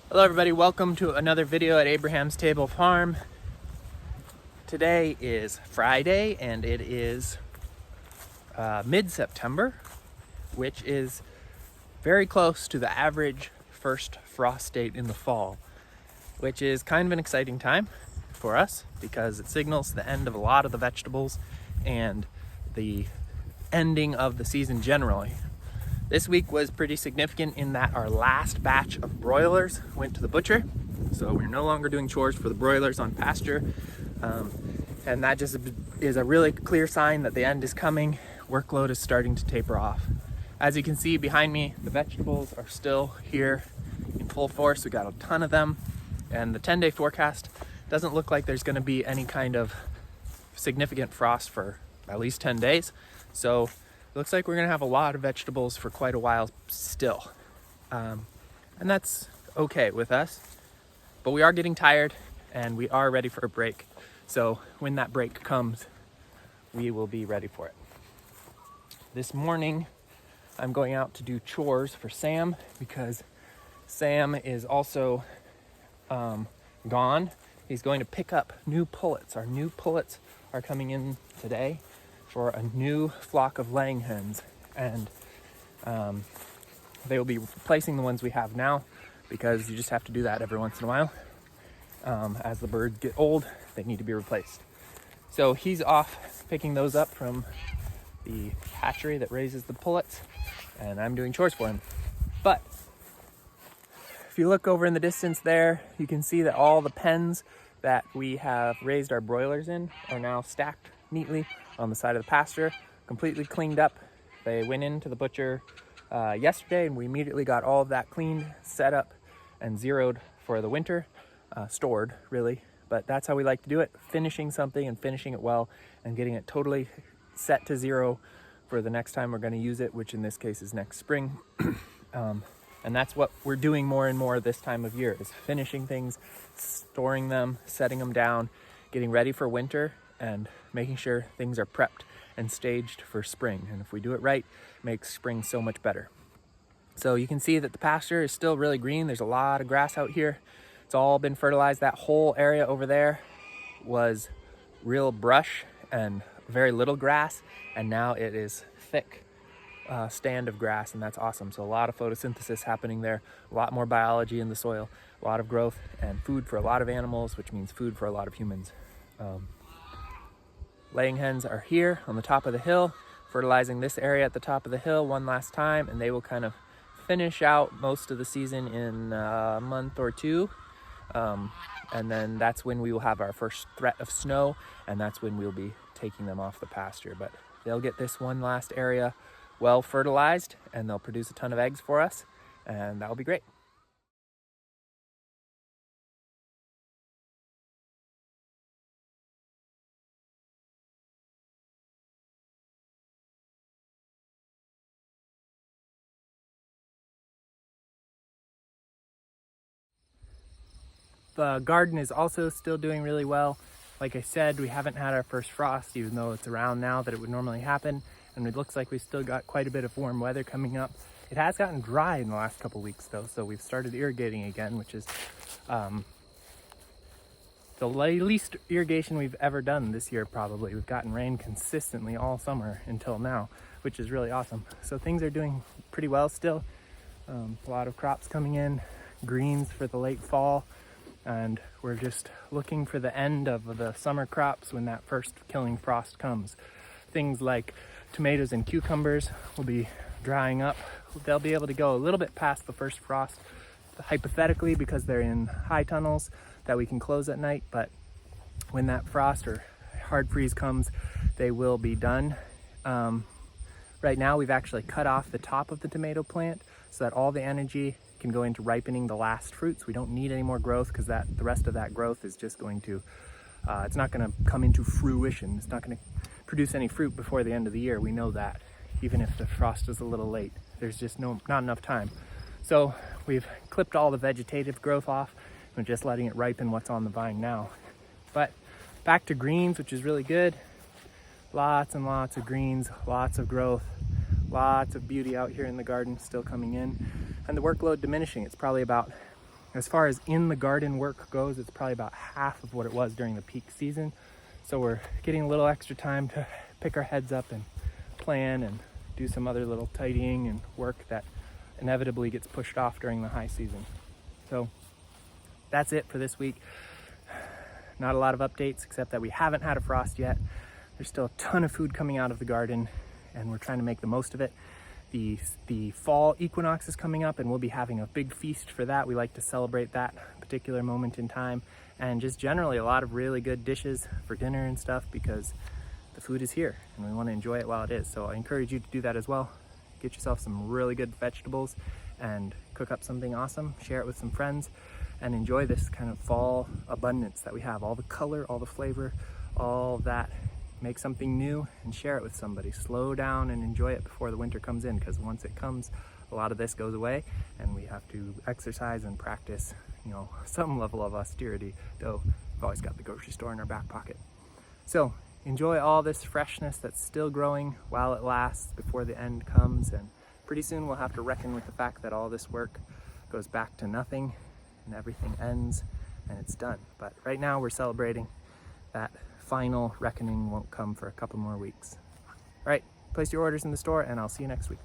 Hello everybody, welcome to another video at Abraham's Table Farm. Today is Friday and it is mid-September, which is very close to the average first frost date in the fall, which is kind of an exciting time for us because it signals the end of a lot of the vegetables and the ending of the season generally. This week was pretty significant in that our last batch of broilers went to the butcher. So we're no longer doing chores for the broilers on pasture. And that just is a really clear sign that the end is coming. Workload is starting to taper off. As you can see behind me, the vegetables are still here in full force. We got a ton of them. And the 10-day forecast doesn't look like there's gonna be any kind of significant frost for at least 10 days. So looks like we're gonna have a lot of vegetables for quite a while still. And that's okay with us, but we are getting tired and we are ready for a break. So when that break comes, we will be ready for it. This morning, I'm going out to do chores for Sam because Sam is also gone. He's going to pick up new pullets. Our new pullets are coming in today for a new flock of laying hens, and they will be replacing the ones we have now because you just have to do that every once in a while. As the birds get old, they need to be replaced. So he's off picking those up from the hatchery that raises the pullets, and I'm doing chores for him. But if you look over in the distance there, you can see that all the pens that we have raised our broilers in are now stacked neatly on the side of the pasture, completely cleaned up. They went into the butcher yesterday and we immediately got all of that cleaned, set up, and zeroed for the winter, stored really, but that's how we like to do it, finishing something and finishing it well and getting it totally set to zero for the next time we're going to use it, which in this case is next spring. And that's what we're doing more and more this time of year, is finishing things, storing them, setting them down, getting ready for winter, and making sure things are prepped and staged for spring. And if we do it right, it makes spring so much better. So you can see that the pasture is still really green. There's a lot of grass out here. It's all been fertilized. That whole area over there was real brush and very little grass, and now it is thick stand of grass, and that's awesome. So a lot of photosynthesis happening there, a lot more biology in the soil, a lot of growth and food for a lot of animals, which means food for a lot of humans. Laying hens are here on the top of the hill, fertilizing this area at the top of the hill one last time, and they will kind of finish out most of the season in a month or two. And then that's when we will have our first threat of snow, and that's when we'll be taking them off the pasture. But they'll get this one last area well fertilized, and they'll produce a ton of eggs for us, and that'll be great. The garden is also still doing really well. Like I said, we haven't had our first frost, even though it's around now that it would normally happen. And it looks like we still got quite a bit of warm weather coming up. It has gotten dry in the last couple weeks though, so we've started irrigating again, which is the least irrigation we've ever done this year probably. We've gotten rain consistently all summer until now, which is really awesome. So things are doing pretty well still. A lot of crops coming in, greens for the late fall. And we're just looking for the end of the summer crops when that first killing frost comes. Things like tomatoes and cucumbers will be drying up. They'll be able to go a little bit past the first frost, hypothetically, because they're in high tunnels that we can close at night. But when that frost or hard freeze comes, they will be done. Right now, we've actually cut off the top of the tomato plant so that all the energy can go into ripening the last fruits. We don't need any more growth because the rest of that growth is just going to, it's not going to come into fruition. It's not going to produce any fruit before the end of the year. We know that, even if the frost is a little late. There's just not enough time. So we've clipped all the vegetative growth off. We're just letting it ripen what's on the vine now. But back to greens, which is really good. Lots and lots of greens, lots of growth, lots of beauty out here in the garden still coming in. And the workload diminishing. It's probably about As far as in the garden work goes, it's probably about half of what it was during the peak season. So we're getting a little extra time to pick our heads up and plan and do some other little tidying and work that inevitably gets pushed off during the high season. So that's it for this week. Not a lot of updates, except that we haven't had a frost yet. There's still a ton of food coming out of the garden, and we're trying to make the most of it. The fall equinox is coming up, and we'll be having a big feast for that. We like to celebrate that particular moment in time, and just generally a lot of really good dishes for dinner and stuff, because the food is here and we want to enjoy it while it is. So I encourage you to do that as well. Get yourself some really good vegetables and cook up something awesome, share it with some friends, and enjoy this kind of fall abundance that we have. All the color, all the flavor, all that. Make something new and share it with somebody. Slow down and enjoy it before the winter comes in, because once it comes, a lot of this goes away and we have to exercise and practice, some level of austerity, though we've always got the grocery store in our back pocket. So enjoy all this freshness that's still growing while it lasts before the end comes, and pretty soon we'll have to reckon with the fact that all this work goes back to nothing and everything ends and it's done. But right now we're celebrating. That final reckoning won't come for a couple more weeks. All right, place your orders in the store and I'll see you next week.